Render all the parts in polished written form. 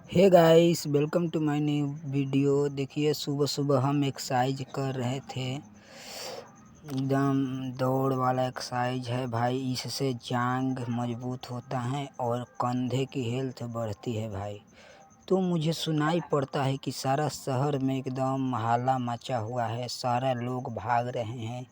Hey guys, welcome to my new video. देखिए, सुबह सुबह हम एक्सरसाइज कर रहे थे। एकदम दौड़ वाला एक्सरसाइज है भाई। इससे जांग मजबूत होता है और कंधे की हेल्थ बढ़ती है भाई। तो मुझे सुनाई पड़ता है कि सारा शहर में एकदम हल्ला मचा हुआ है, सारा लोग भाग रहे हैं।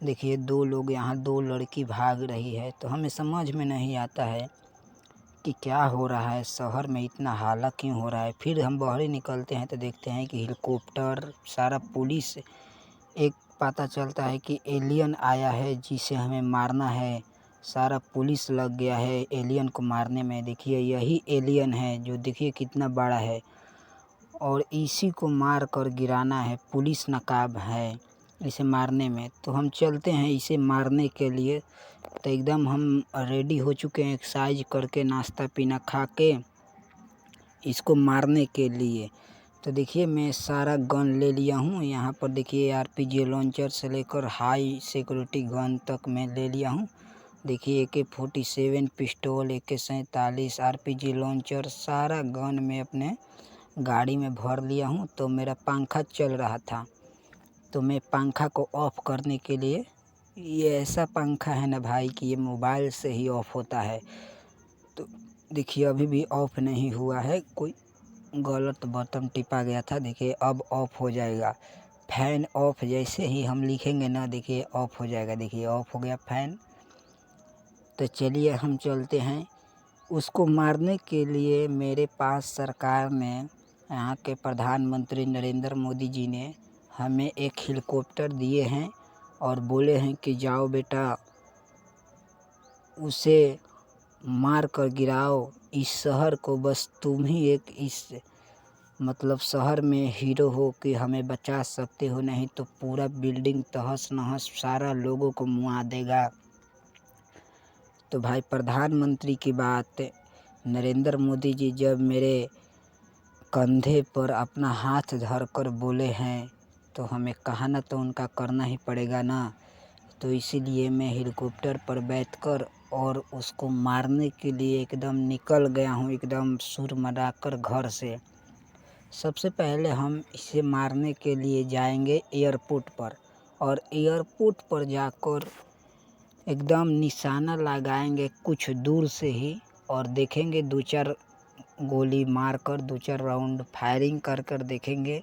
देखिए, दो लोग यहाँ, दो लड़की भाग रही है। तो हमें समझ में नहीं आता है कि क्या हो रहा है, शहर में इतना हाला क्यों हो रहा है। फिर हम बाहर निकलते हैं तो देखते हैं कि हेलीकॉप्टर, सारा पुलिस। एक पता चलता है कि एलियन आया है जिसे हमें मारना है। सारा पुलिस लग गया है एलियन को मारने में। देखिए, यही एलियन है जो देखिए कितना बड़ा है और इसी को मार कर गिराना है। पुलिस नाकाब है इसे मारने में। तो हम चलते हैं इसे मारने के लिए। तो एकदम हम रेडी हो चुके हैं, एक्सरसाइज करके, नाश्ता पीना खा के, इसको मारने के लिए। तो देखिए, मैं सारा गन ले लिया हूँ। यहाँ पर देखिए, आरपीजी लॉन्चर से लेकर हाई सिक्योरिटी गन तक मैं ले लिया हूँ। देखिए, AK-47 pistol, AK-47, RPG launcher, सारा गन मैं अपने गाड़ी में भर लिया हूँ। तो मेरा पंखा चल रहा था, तो मैं पंखा को ऑफ़ करने के लिए, ये ऐसा पंखा है ना भाई कि ये मोबाइल से ही ऑफ़ होता है। तो देखिए, अभी भी ऑफ़ नहीं हुआ है, कोई गलत बटन टिपा गया था। देखिए, अब ऑफ़ हो जाएगा। फ़ैन ऑफ़ जैसे ही हम लिखेंगे ना, देखिए ऑफ़ हो जाएगा। देखिए, ऑफ़ हो गया फ़ैन। तो चलिए हम चलते हैं उसको मारने के लिए। मेरे पास सरकार ने, यहाँ के प्रधानमंत्री नरेंद्र मोदी जी ने हमें एक हेलीकॉप्टर दिए हैं और बोले हैं कि जाओ बेटा, उसे मार कर गिराओ। इस शहर को बस तुम ही एक इस मतलब शहर में हीरो हो कि हमें बचा सकते हो, नहीं तो पूरा बिल्डिंग तहस नहस, सारा लोगों को मुआ देगा। तो भाई, प्रधानमंत्री की बात, नरेंद्र मोदी जी जब मेरे कंधे पर अपना हाथ धरकर बोले हैं तो हमें कहा ना तो उनका करना ही पड़ेगा ना। तो इसीलिए मैं हेलीकॉप्टर पर बैठकर और उसको मारने के लिए एकदम निकल गया हूँ, एकदम सुर मनाकर घर से। सबसे पहले हम इसे मारने के लिए जाएंगे एयरपोर्ट पर, और एयरपोर्ट पर जाकर एकदम निशाना लगाएंगे कुछ दूर से ही, और देखेंगे दो चार गोली मारकर, दो चार राउंड फायरिंग कर कर देखेंगे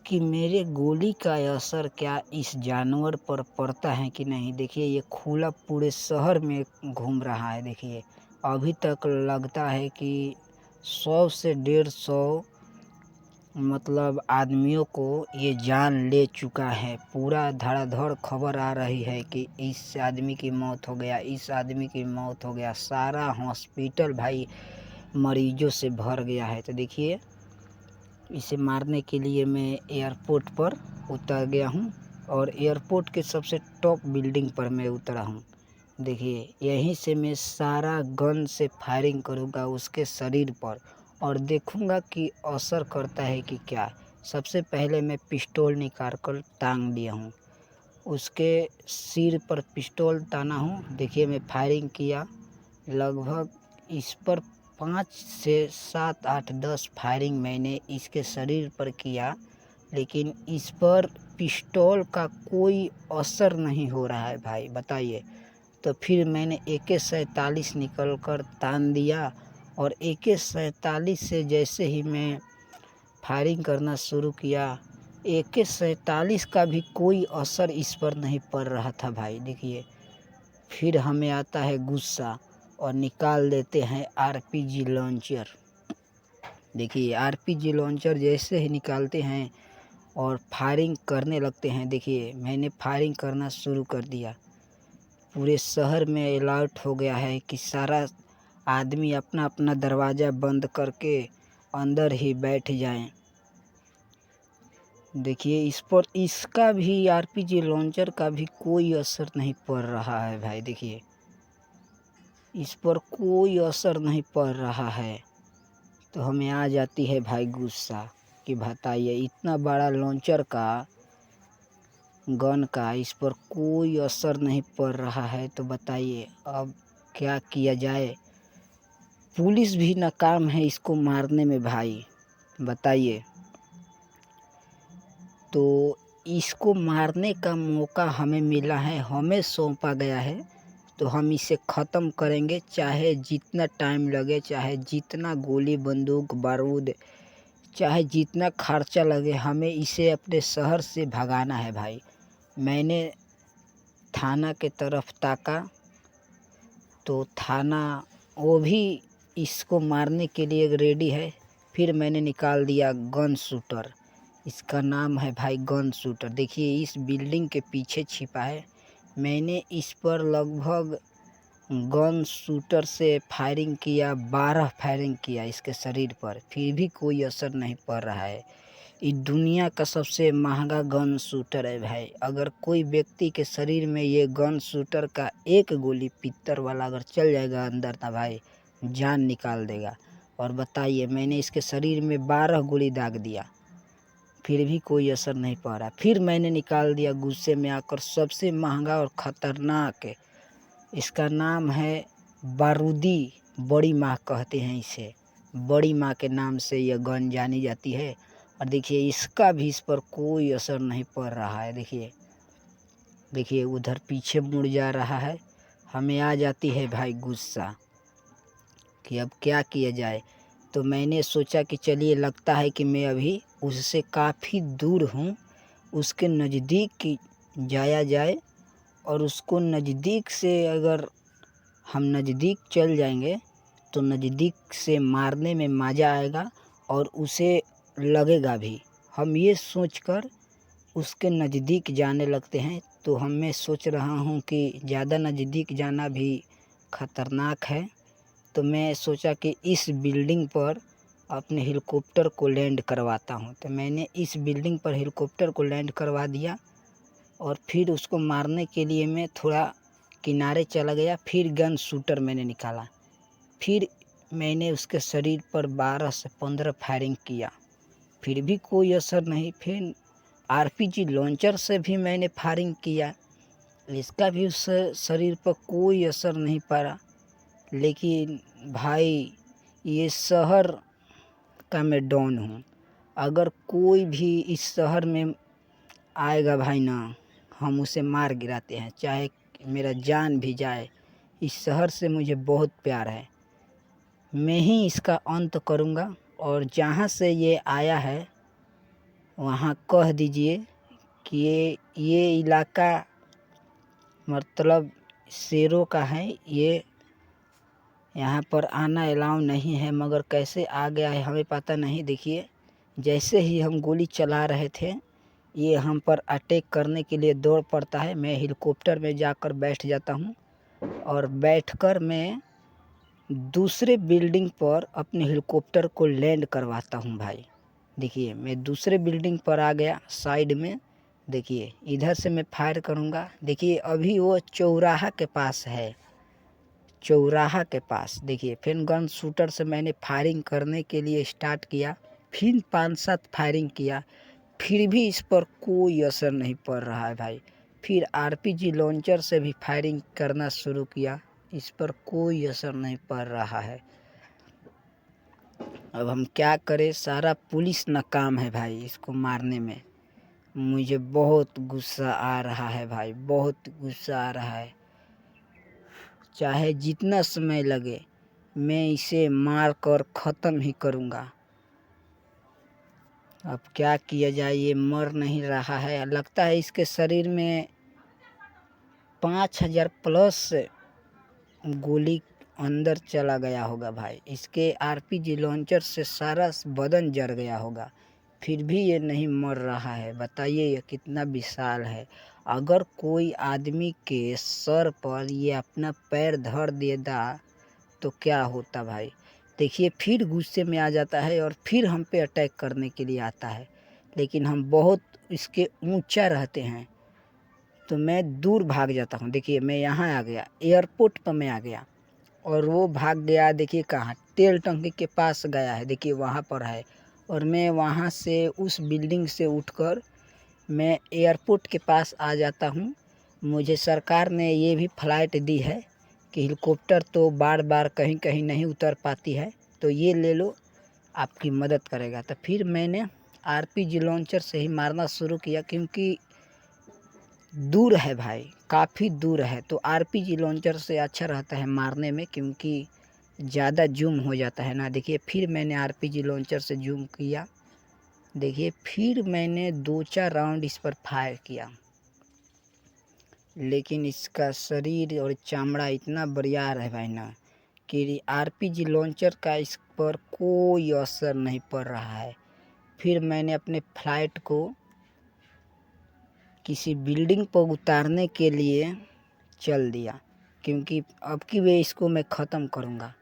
कि मेरे गोली का असर क्या इस जानवर पर पड़ता है कि नहीं। देखिए, ये खुला पूरे शहर में घूम रहा है। देखिए, अभी तक लगता है कि 100 से 150 मतलब आदमियों को ये जान ले चुका है। पूरा धड़ाधड़ खबर आ रही है कि इस आदमी की मौत हो गया, इस आदमी की मौत हो गया। सारा हॉस्पिटल भाई मरीजों से भर गया है। तो देखिए, इसे मारने के लिए मैं एयरपोर्ट पर उतर गया हूँ और एयरपोर्ट के सबसे टॉप बिल्डिंग पर मैं उतरा हूँ। देखिए, यहीं से मैं सारा गन से फायरिंग करूँगा उसके शरीर पर और देखूँगा कि असर करता है कि क्या। सबसे पहले मैं पिस्तौल निकाल कर टांग दिया हूँ, उसके सिर पर पिस्तौल ताना हूँ। देखिए, मैं फायरिंग किया, लगभग इस पर 5 से 7 8 10 फायरिंग मैंने इसके शरीर पर किया, लेकिन इस पर पिस्तौल का कोई असर नहीं हो रहा है भाई, बताइए। तो फिर मैंने AK-47 निकल कर तान दिया, और AK-47 से जैसे ही मैं फायरिंग करना शुरू किया, AK-47 का भी कोई असर इस पर नहीं पड़ रहा था भाई। देखिए, फिर हमें आता है गुस्सा और निकाल देते हैं आरपीजी लॉन्चर। देखिए, आरपीजी लॉन्चर जैसे ही निकालते हैं और फायरिंग करने लगते हैं। देखिए, मैंने फायरिंग करना शुरू कर दिया। पूरे शहर में अलर्ट हो गया है कि सारा आदमी अपना अपना दरवाज़ा बंद करके अंदर ही बैठ जाएं। देखिए, इस पर इसका भी, आरपीजी लॉन्चर का भी कोई असर नहीं पड़ रहा है भाई। देखिए, इस पर कोई असर नहीं पड़ रहा है। तो हमें आ जाती है भाई गुस्सा कि बताइए, इतना बड़ा लॉन्चर का, गन का, इस पर कोई असर नहीं पड़ रहा है। तो बताइए अब क्या किया जाए। पुलिस भी नाकाम है इसको मारने में भाई, बताइए। तो इसको मारने का मौका हमें मिला है, हमें सौंपा गया है, तो हम इसे ख़त्म करेंगे, चाहे जितना टाइम लगे, चाहे जितना गोली बंदूक बारूद, चाहे जितना खर्चा लगे, हमें इसे अपने शहर से भगाना है भाई। मैंने थाना के तरफ ताका तो थाना वो भी इसको मारने के लिए रेडी है। फिर मैंने निकाल दिया गन शूटर, इसका नाम है भाई गन शूटर। देखिए इस बिल्डिंग के पीछे छिपा है। मैंने इस पर लगभग गन शूटर से फायरिंग किया, 12 फायरिंग किया इसके शरीर पर, फिर भी कोई असर नहीं पड़ रहा है। ये दुनिया का सबसे महंगा गन शूटर है भाई। अगर कोई व्यक्ति के शरीर में ये गन शूटर का एक गोली पित्तर वाला अगर चल जाएगा अंदर ना भाई, जान निकाल देगा। और बताइए मैंने इसके शरीर में 12 गोली दाग दिया, फिर भी कोई असर नहीं पड़ रहा। फिर मैंने निकाल दिया गुस्से में आकर सबसे महंगा और ख़तरनाक, इसका नाम है बारूदी बड़ी माँ कहते हैं इसे। बड़ी माँ के नाम से यह गन जानी जाती है। और देखिए इसका भी इस पर कोई असर नहीं पड़ रहा है। देखिए उधर पीछे मुड़ जा रहा है। हमें आ जाती है भाई गुस्सा कि अब क्या किया जाए। तो मैंने सोचा कि चलिए लगता है कि मैं अभी उससे काफ़ी दूर हूँ, उसके नज़दीक जाया जाए और उसको नज़दीक से अगर हम नज़दीक चल जाएंगे तो नज़दीक से मारने में मज़ा आएगा और उसे लगेगा भी। हम ये सोचकर उसके नज़दीक जाने लगते हैं। तो मैं सोच रहा हूँ कि ज़्यादा नज़दीक जाना भी ख़तरनाक है। तो मैं सोचा कि इस बिल्डिंग पर अपने हेलीकॉप्टर को लैंड करवाता हूँ। तो मैंने इस बिल्डिंग पर हेलीकॉप्टर को लैंड करवा दिया और फिर उसको मारने के लिए मैं थोड़ा किनारे चला गया। फिर गन शूटर मैंने निकाला, फिर मैंने उसके शरीर पर 12 से 15 फायरिंग किया, फिर भी कोई असर नहीं। फिर आरपीजी लॉन्चर से भी मैंने फायरिंग किया, इसका भी उस शरीर पर कोई असर नहीं पड़ा। लेकिन भाई ये शहर का मैं डॉन हूँ, अगर कोई भी इस शहर में आएगा भाई ना, हम उसे मार गिराते हैं, चाहे मेरा जान भी जाए। इस शहर से मुझे बहुत प्यार है, मैं ही इसका अंत करूँगा। और जहाँ से ये आया है वहाँ कह दीजिए कि ये इलाका मतलब शेरों का है, ये यहाँ पर आना अलाउ नहीं है, मगर कैसे आ गया है हमें पता नहीं। देखिए जैसे ही हम गोली चला रहे थे ये हम पर अटैक करने के लिए दौड़ पड़ता है। मैं हेलीकॉप्टर में जाकर बैठ जाता हूँ और बैठकर मैं दूसरे बिल्डिंग पर अपने हेलीकॉप्टर को लैंड करवाता हूँ भाई। देखिए मैं दूसरे बिल्डिंग पर आ गया साइड में, देखिए इधर से मैं फायर करूँगा। देखिए अभी वो चौराहा के पास है, चौराहा के पास। देखिए फिर गन शूटर से मैंने फायरिंग करने के लिए स्टार्ट किया, फिर 5-7 फायरिंग किया, फिर भी इस पर कोई असर नहीं पड़ रहा है भाई। फिर आरपीजी लॉन्चर से भी फायरिंग करना शुरू किया, इस पर कोई असर नहीं पड़ रहा है। अब हम क्या करें, सारा पुलिस नाकाम है भाई इसको मारने में। मुझे बहुत गुस्सा आ रहा है भाई, बहुत गुस्सा आ रहा है। चाहे जितना समय लगे मैं इसे मार कर ख़त्म ही करूँगा। अब क्या किया जाए, ये मर नहीं रहा है। लगता है इसके शरीर में 5000 प्लस गोली अंदर चला गया होगा भाई। इसके आरपीजी लॉन्चर से सारा बदन जल गया होगा, फिर भी ये नहीं मर रहा है। बताइए ये कितना विशाल है। अगर कोई आदमी के सर पर ये अपना पैर धर देता तो क्या होता भाई। देखिए फिर गुस्से में आ जाता है और फिर हम पे अटैक करने के लिए आता है। लेकिन हम बहुत इसके ऊंचा रहते हैं तो मैं दूर भाग जाता हूँ। देखिए मैं यहाँ आ गया, एयरपोर्ट पर मैं आ गया और वो भाग गया। देखिए कहाँ, तेल टंकी के पास गया है, देखिए वहाँ पर है। और मैं वहाँ से उस बिल्डिंग से उठकर मैं एयरपोर्ट के पास आ जाता हूँ। मुझे सरकार ने ये भी फ्लाइट दी है कि हेलीकॉप्टर तो बार बार कहीं कहीं नहीं उतर पाती है, तो ये ले लो, आपकी मदद करेगा। तो फिर मैंने आरपीजी लॉन्चर से ही मारना शुरू किया, क्योंकि दूर है भाई, काफ़ी दूर है, तो आरपीजी लॉन्चर से अच्छा रहता है मारने में, क्योंकि ज़्यादा जूम हो जाता है ना। देखिए फिर मैंने आरपीजी लॉन्चर से जूम किया, देखिए फिर मैंने 2-4 राउंड इस पर फायर किया, लेकिन इसका शरीर और चमड़ा इतना बरियार है भाई ना कि आरपीजी लॉन्चर का इस पर कोई असर नहीं पड़ रहा है। फिर मैंने अपने फ्लाइट को किसी बिल्डिंग पर उतारने के लिए चल दिया, क्योंकि अब की वे इसको मैं ख़त्म करूँगा,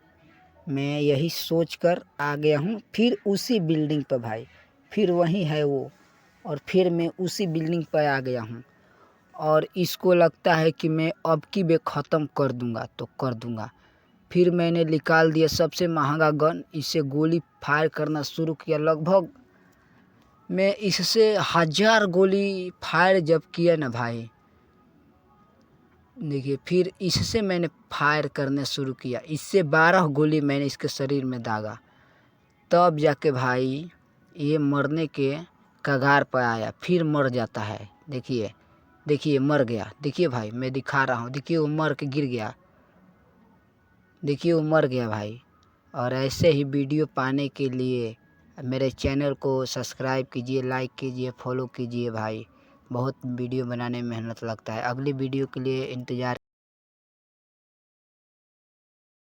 मैं यही सोचकर आ गया हूँ। फिर उसी बिल्डिंग पर भाई, फिर वहीं है वो, और फिर मैं उसी बिल्डिंग पर आ गया हूँ, और इसको लगता है कि मैं अब की वे ख़त्म कर दूँगा तो कर दूँगा। फिर मैंने निकाल दिया सबसे महंगा गन, इससे गोली फायर करना शुरू किया। लगभग मैं इससे 1000 गोली फायर जब किया ना भाई, देखिए फिर इससे मैंने फायर करने शुरू किया, इससे 12 गोली मैंने इसके शरीर में दागा, तब जाके भाई ये मरने के कगार पर आया, फिर मर जाता है। देखिए देखिए मर गया, देखिए भाई मैं दिखा रहा हूँ, देखिए वो मर के गिर गया, देखिए वो मर गया भाई। और ऐसे ही वीडियो पाने के लिए मेरे चैनल को सब्सक्राइब कीजिए, लाइक कीजिए, फॉलो कीजिए भाई। बहुत वीडियो बनाने में मेहनत लगता है। अगली वीडियो के लिए इंतज़ार